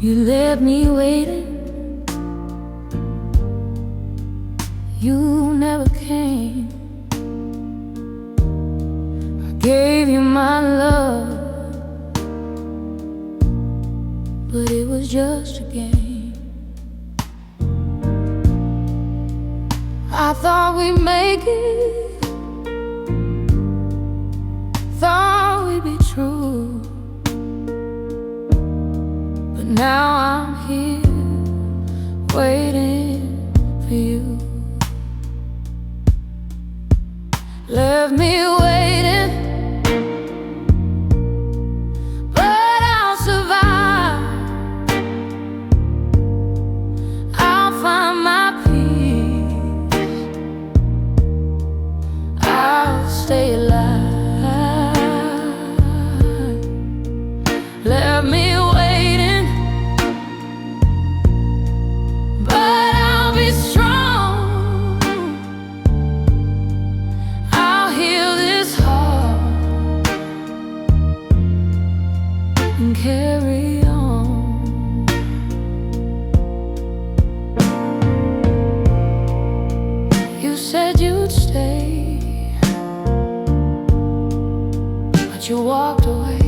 You left me waiting, you never came. I gave you my love, but it was just a game. I thought we'd make it, thought we'd be true, but now I'm here waiting for you. Left me waiting, but I'll survive. I'll find my peace, I'll stay alive. Left me waiting, but I'll be strong. I'll heal this heart and carry on. You said you'd stay, but you walked away,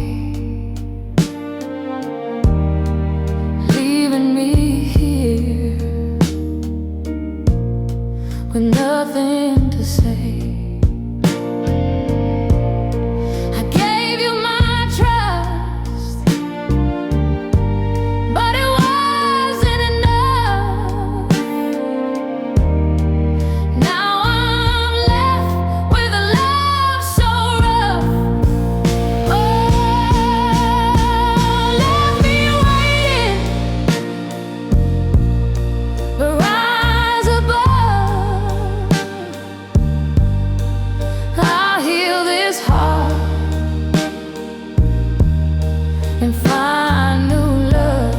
leaving me here with nothing to say. I gave you my trust, but it wasn't enough. Now I'm left with a love so rough. Oh, left me waiting, but rise above. I'll heal this heart and find new love.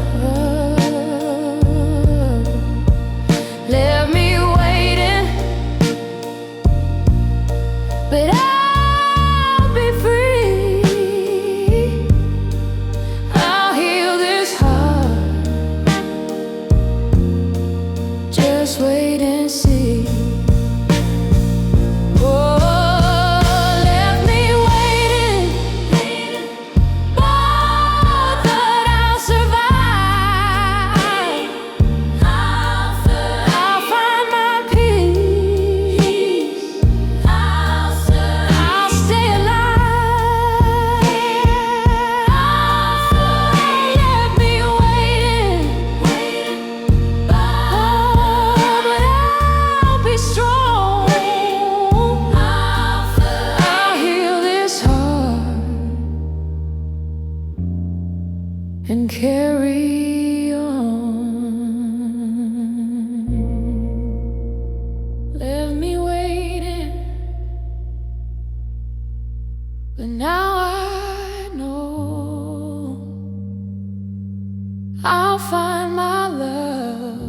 Left me waiting, but I'll be free. I'll heal this heart, just wait and see. Oh, left me waiting, but thought I'll survive. I'll find my peace, I'll stay alive. Left me waiting, but I'll be strong. I'll heal this heart and carry on. Left me waiting, but now I know I'll find my love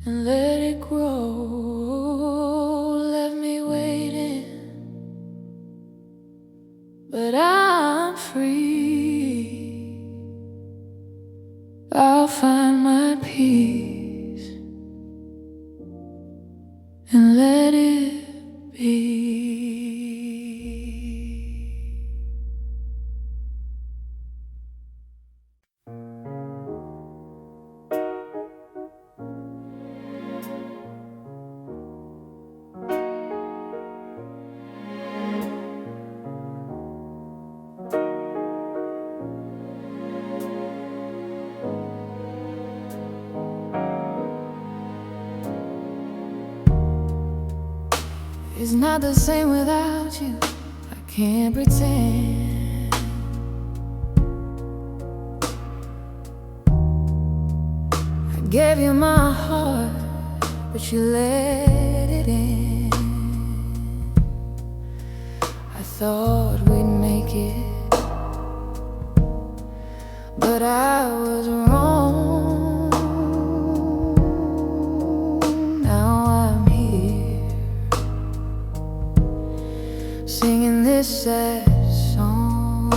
and let it grow. Left me waiting, but I'm free. I'll find my peace and let it be. It's not the same without you, I can't pretend. I gave you my heart, but you let it in. I thought we'd make it, but I was wrong. Now I'm here singing this sad song.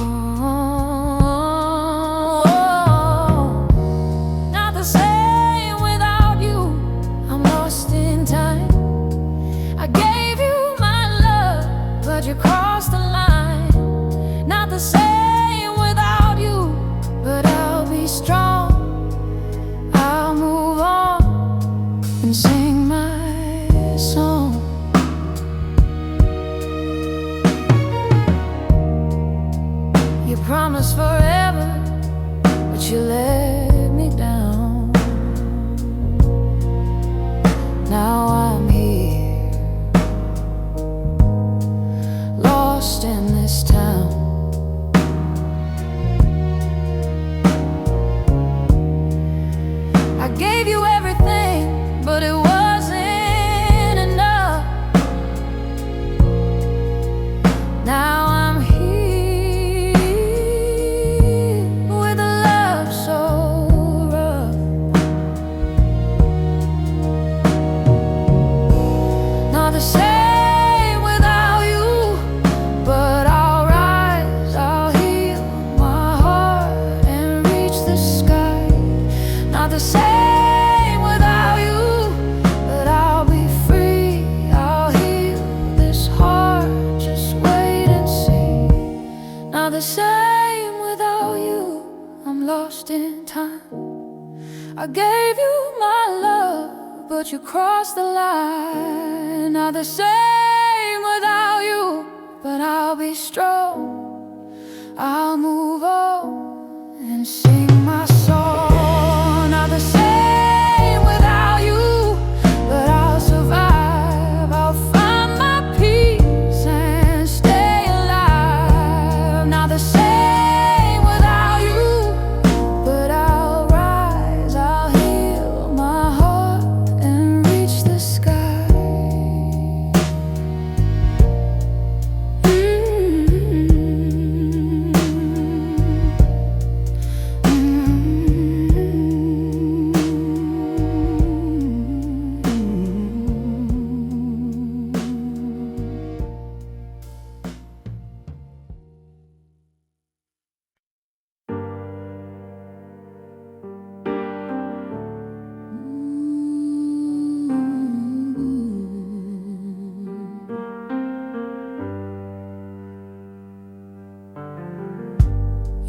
you crossed the line. Not the same without you, but I'll be strong. I'll move on and sing my song. You promised forever, but you let me down. Now I'm here, lost in this town. I gave you everything, but it wasn't enough. Now I'm here with a love so rough. Not the same without you, but I'll rise, I'll heal my heart and reach the sky. Not the same without you, but I'll be free, I'll heal this heart, just wait and see. Not the same without you, I'm lost in time. I gave you my love, but you crossed the line. Not the same without you, but I'll be strong. I'll move on and sing my song. Not the same without you, but I'll survive. I'll find my peace and stay alive. Not the same without you, but I'll rise, I'll heal my heart and reach the sky.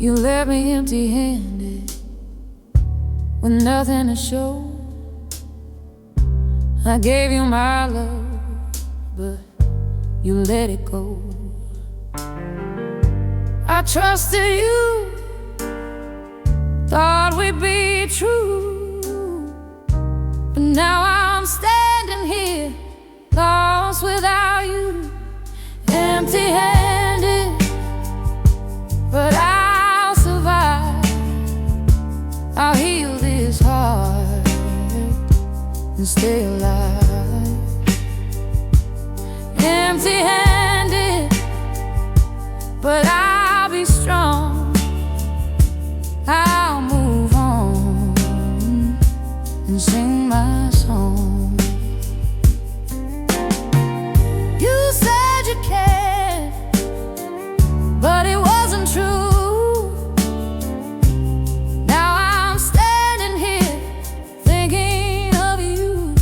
You left me empty-handed with nothing to show. I gave you my love, but you let it go. I trusted you, thought we'd be true, but now I'm standing here, lost without you, empty-handed, but I'll survive. I'll heal this heart and stay alive. Empty-handed, but I'll be strong. I'll move on and sing my song. You said you cared, but it wasn't true. Now I'm standing here thinking of you.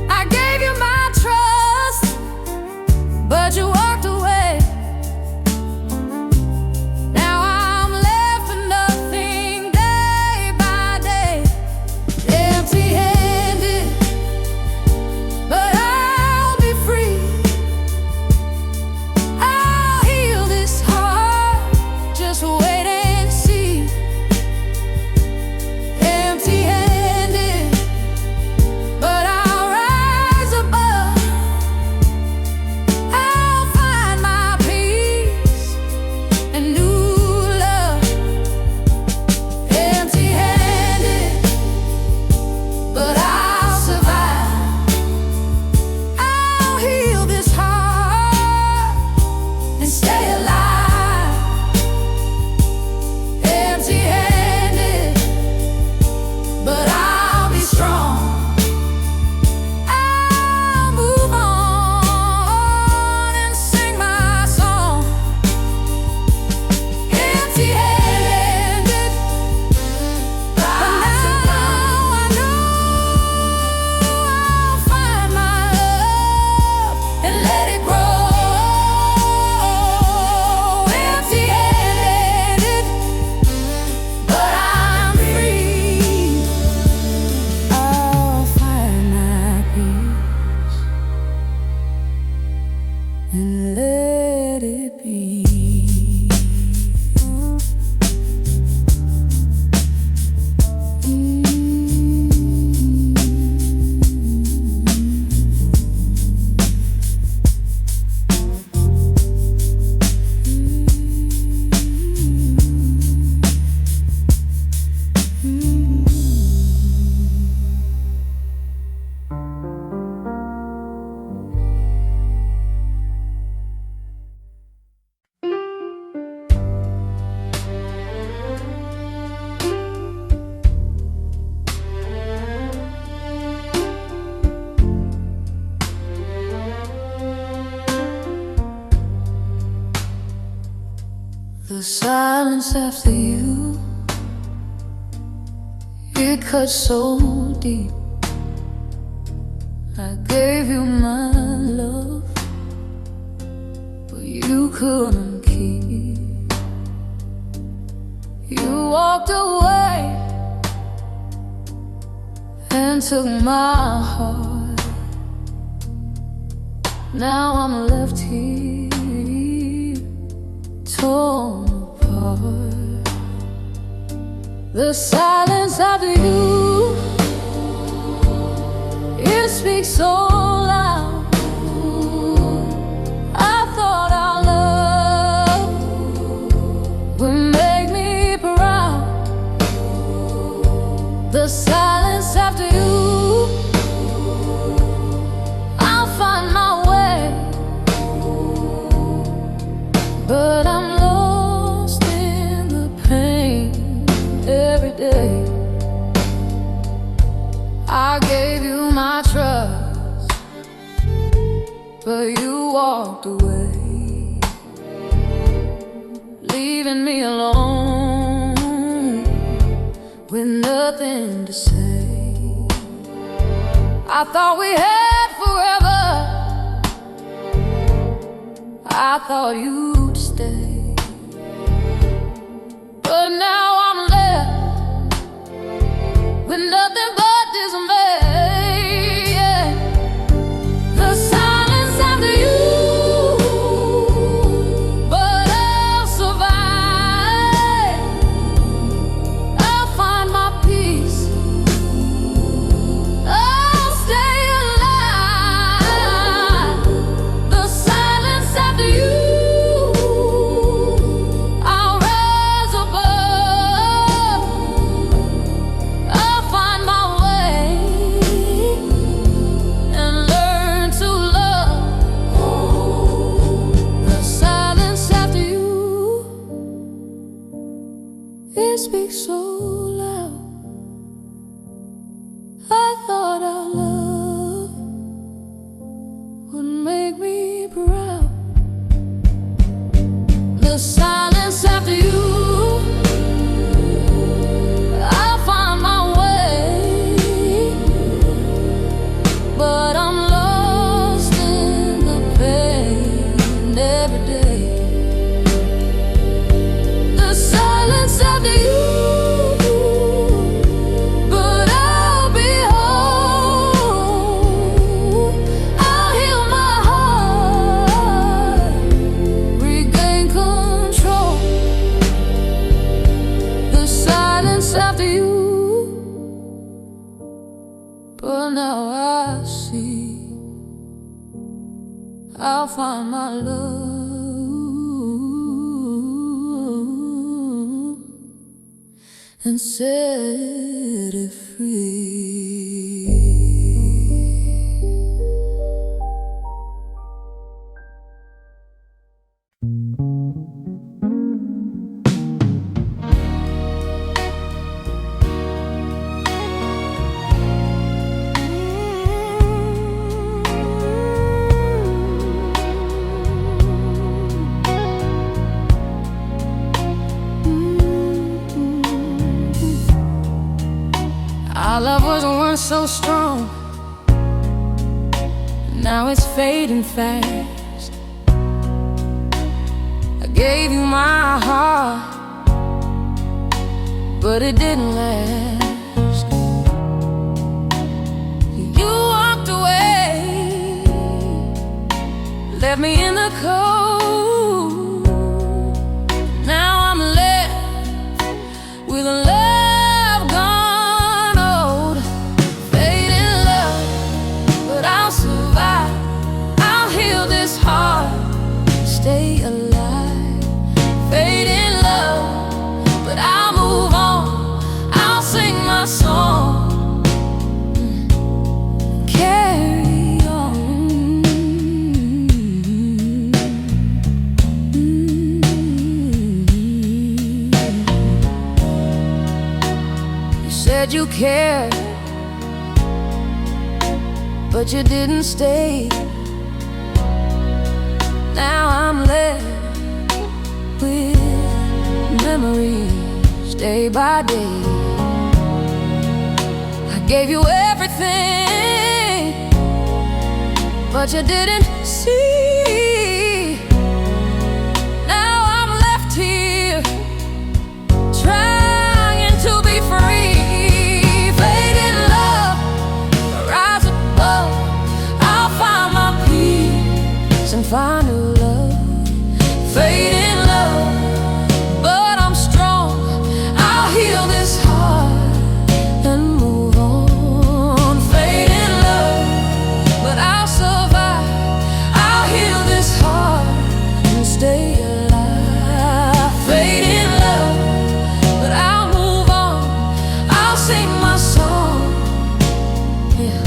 I gave you my trust, and let it be. The silence after you, it cuts so deep. I gave you my love, but you couldn't keep. You walked away and took my heart. Now I'm left here, torn apart. The silence after you, it speaks so loud. I thought our love would make me proud. The silence after you, I'll find my way, but I'm lost in the pain every day. I gave you my trust, but you walked away, leaving me alone with nothing to say. I thought we had forever, I thought you'd stay, but now I'm left with nothing but dismay. Yeah. The silence after you, but I'll survive. I'll find my peace, I'll stay alive. The silence after you, I'll rise above. I'll find my way and learn to love. The silence after you, it speaks so loud. I thought our love would make me proud. The silence after you, I'll find my way, but I'm lost in the pain every day. The silence after you, but I'll be whole. I'll heal my heart, regain control. The silence after you, but now I see I'll find my love and set it free. Our love was once so strong, now it's fading fast. I gave you my heart, but it didn't last. You walked away, left left me in the cold. Now I'm left with a love gone old. Fading love, but I'll survive. I'll heal this heart, stay alive. Fading love, but I'll move on. I'll sing my song. Said you cared, but you didn't stay. Now I'm left with memories day by day. I gave you everything, but you didn't see. Now I'm left here trying to be free. Find new love, fading love, but I'm strong. I'll heal this heart and move on. Fading love, but I'll survive. I'll heal this heart and stay alive. Fading love, but I'll move on. I'll sing my song. Yeah.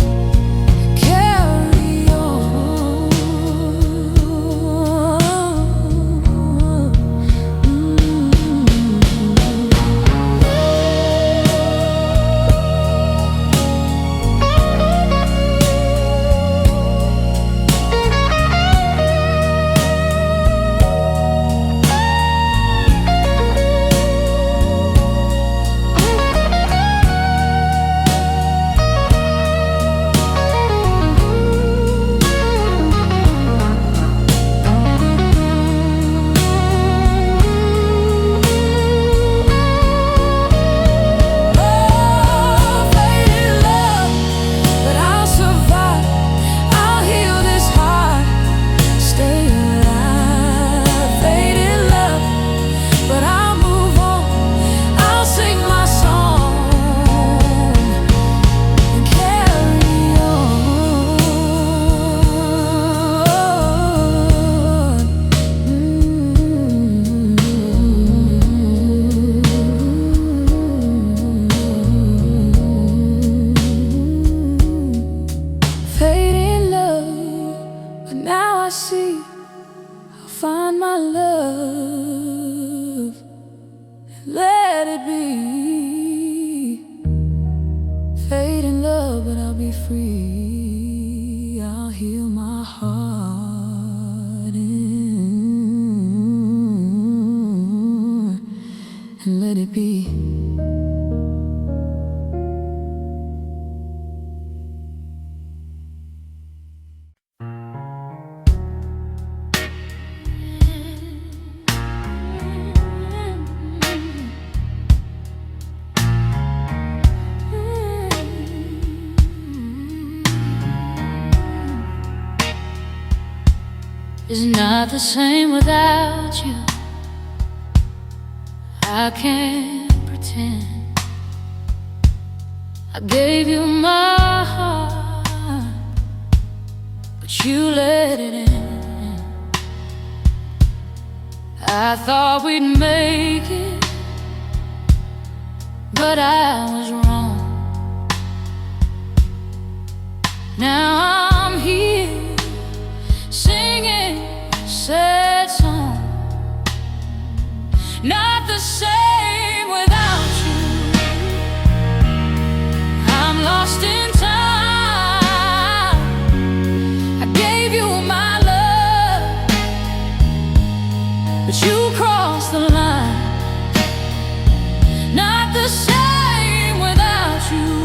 I see, I'll find my love and let it be. Fading love, but I'll be free. I'll heal my heart and let it be. It's not the same without you. I can't pretend. I gave you my heart, but you let it in. I thought we'd make it, but I was wrong. Now I'm here singing a sad song. Not the same without you. I'm lost in time. I gave you my love, but you crossed the line. Not the same without you.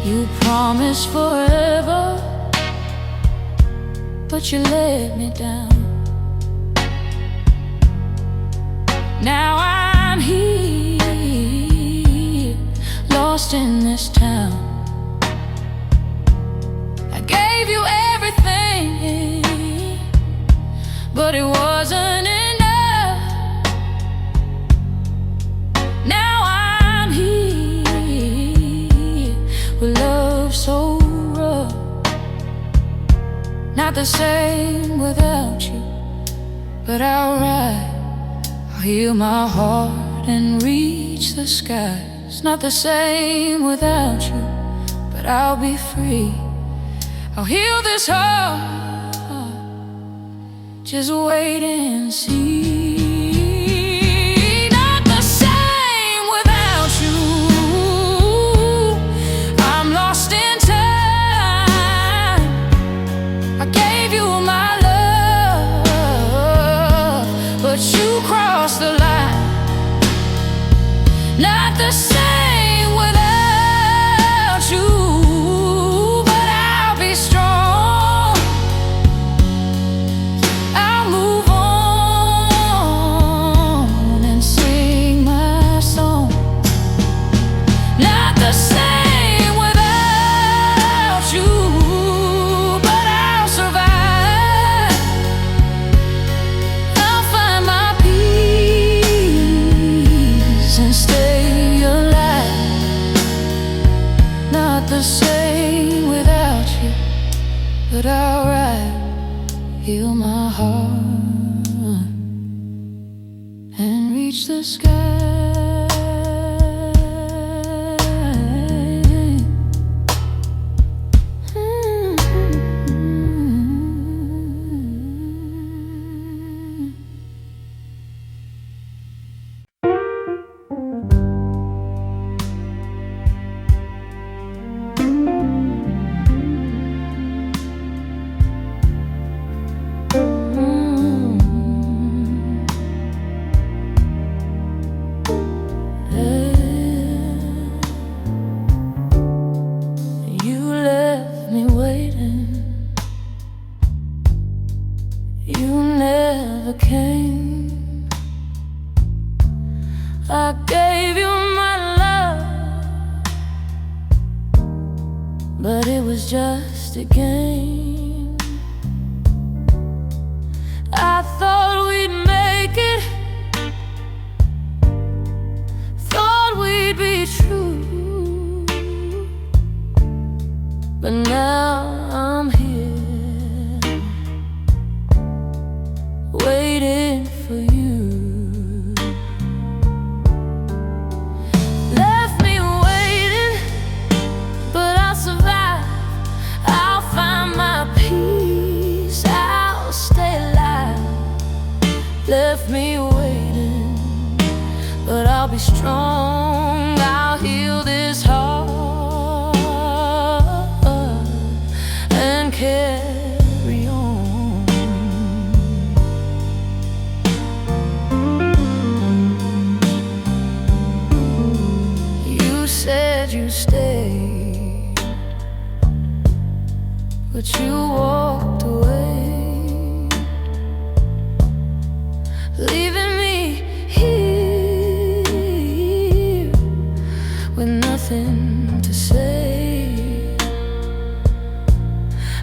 You promised forever, but you let me down. Now I'm here, lost in this town. I gave you everything, but it wasn't enough. Now I'm here with love so rough. Not the same without you, but alright. I'll heal my heart and reach the skies. Not the same without you, but I'll be free. I'll heal this heart, just wait and see. Not the same without you, I'm lost in time. I gave you my love, but you crossed the line. Not the same without you, but I'll be strong. I'll move on and sing my song. Not the same without you, but I'll survive. I'll find my peace and stay alive. Not the same without you, but alright. Heal my heart and reach the sky. You left me waiting. You never came. I gave you my love, but it was just a game. I thought we'd make it, thought we'd be true, but now I'm here, waiting for you. Left me waiting, but I'll survive. I'll find my peace, I'll stay alive. Left me waiting, but I'll be strong. I'll heal this heart and carry on. You said you stayed, but you walked away, leaving me here with nothing to say.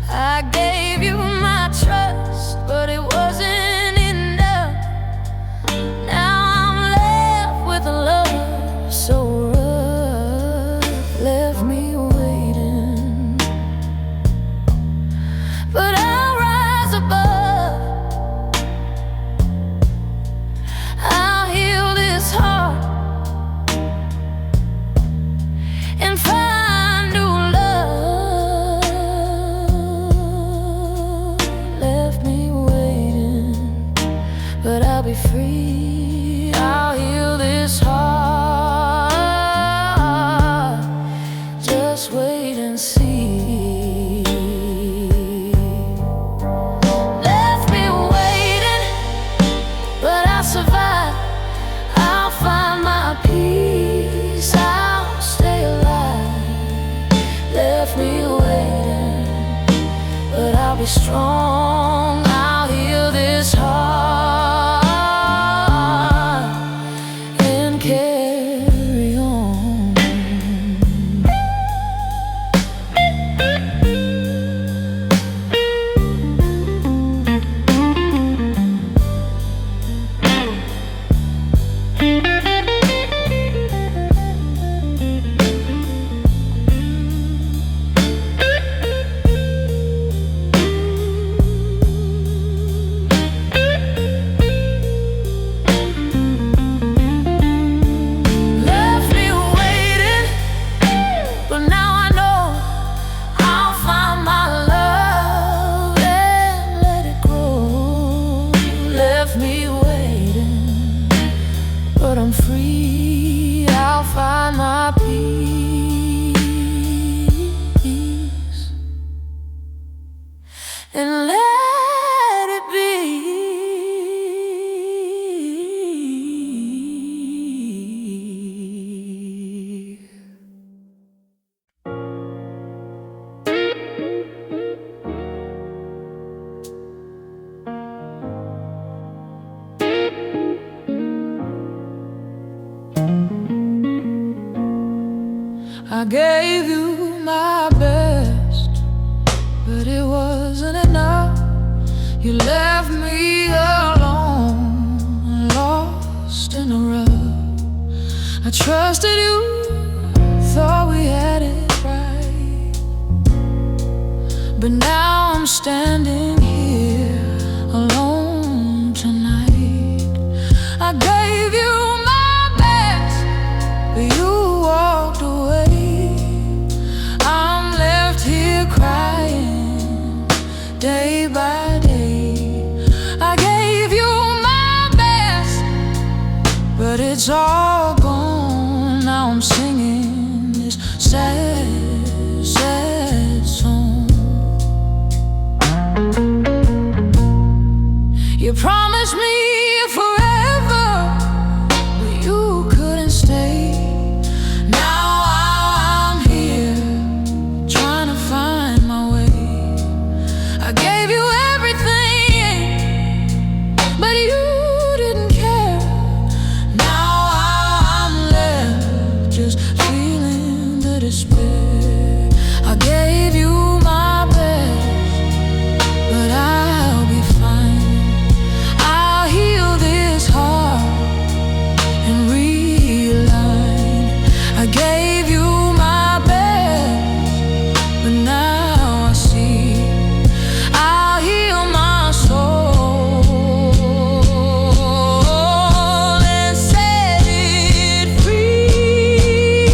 I gave you my trust, but it wasn't enough. Now I'm left with a love so rough. Left me waiting, but I'll rise above. I'll heal this heart and find new love. Left me waiting, but I'll be free. I'll heal this heart, just wait and see. Left me waiting, but I'll survive. I'll find my peace, I'll stay alive. Left me waiting, but I'll be strong. I'll heal this heart find my peace and let it be. I gave you my best, but it wasn't enough. You left me alone, lost in the rough. I trusted you, thought we had it right, but now I'm standing here alone tonight. I gave you my best, but you walked away. Day by day, I gave you my best, but it's all gone. Now I'm singing this sad, sad song. You promised me forever, but you couldn't stay. Now I'm here, trying to find my way. I gave you everything, but you didn't care. Now I'm left just feeling the despair. I gave you my best, but I'll be fine. I'll heal this heart and realign. I gave you my best, but now I see I'll heal my soul and set it free.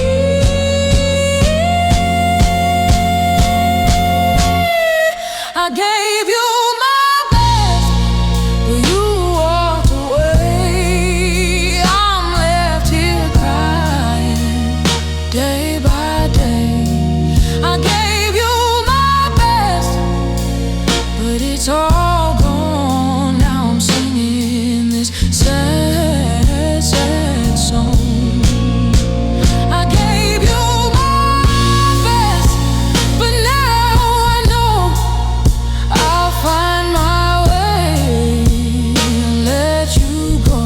I gave you my best, but you walked away. I'm left here crying day by day. I gave you my best, but it's all gone. Now I'm singing this sad, sad song. I gave you my best, but now I know I'll find my way and let you go.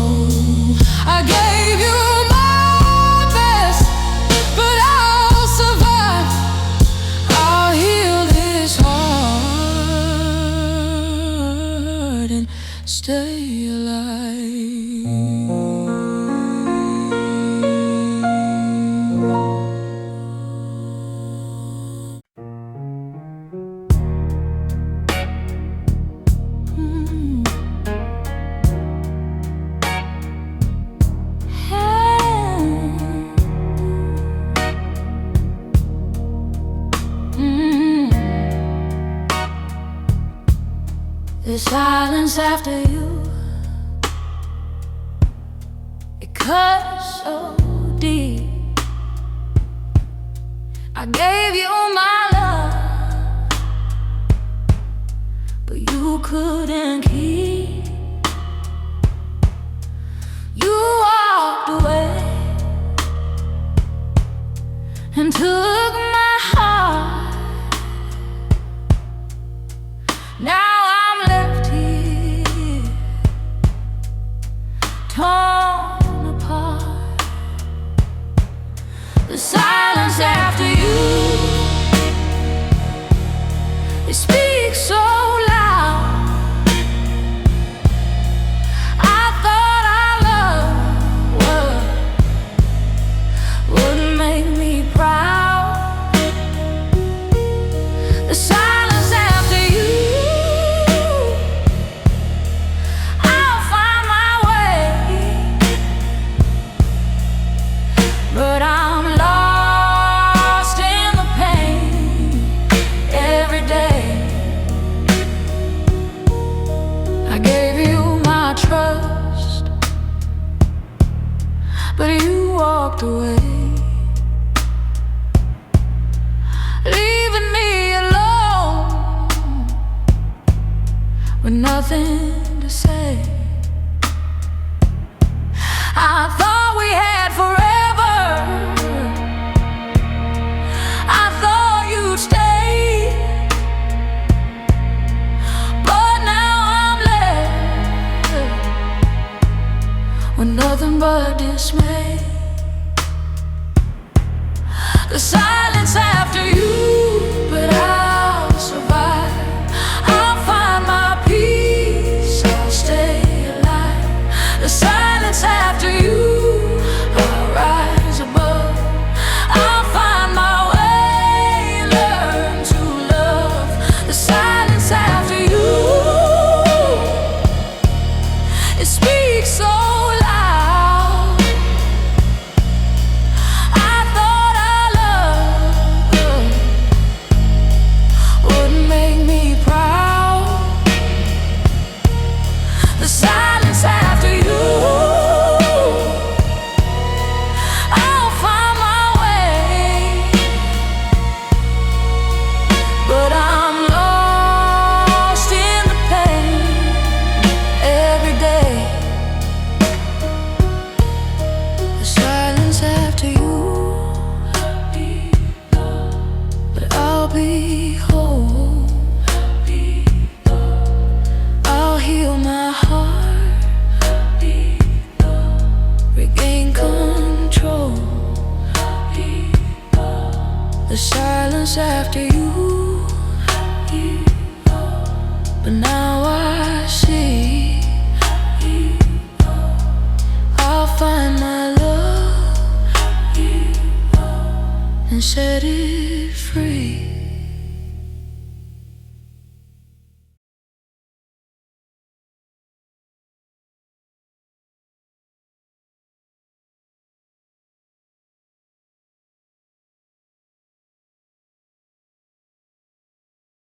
I gave you my best, but I'll survive. I'll heal this heart and stay alive. The silence after you, it cuts so deep. I gave you my love, but you couldn't keep. You walked away and took my heart. Now I'm left here, torn apart. The silence after you, it speaks so loud. I thought our love would make me proud. The silence after you, I'll find my way, but I'm lost in the pain every day. I gave you my trust, but you walked away. with nothing but dismay. The silence after you, but I'll survive. I'll find my peace, I'll stay alive. The silence after you, I'll rise above. I'll find my way, learn to love. The silence after you, it speaks so loud. I thought our love would make me proud. The silence after you, I'll find my way, but I'm lost in the pain every day. The silence after you, but I'll be whole. I'll heal my heart, regain control. The silence after you, but now I see. I'll find my love and set it free.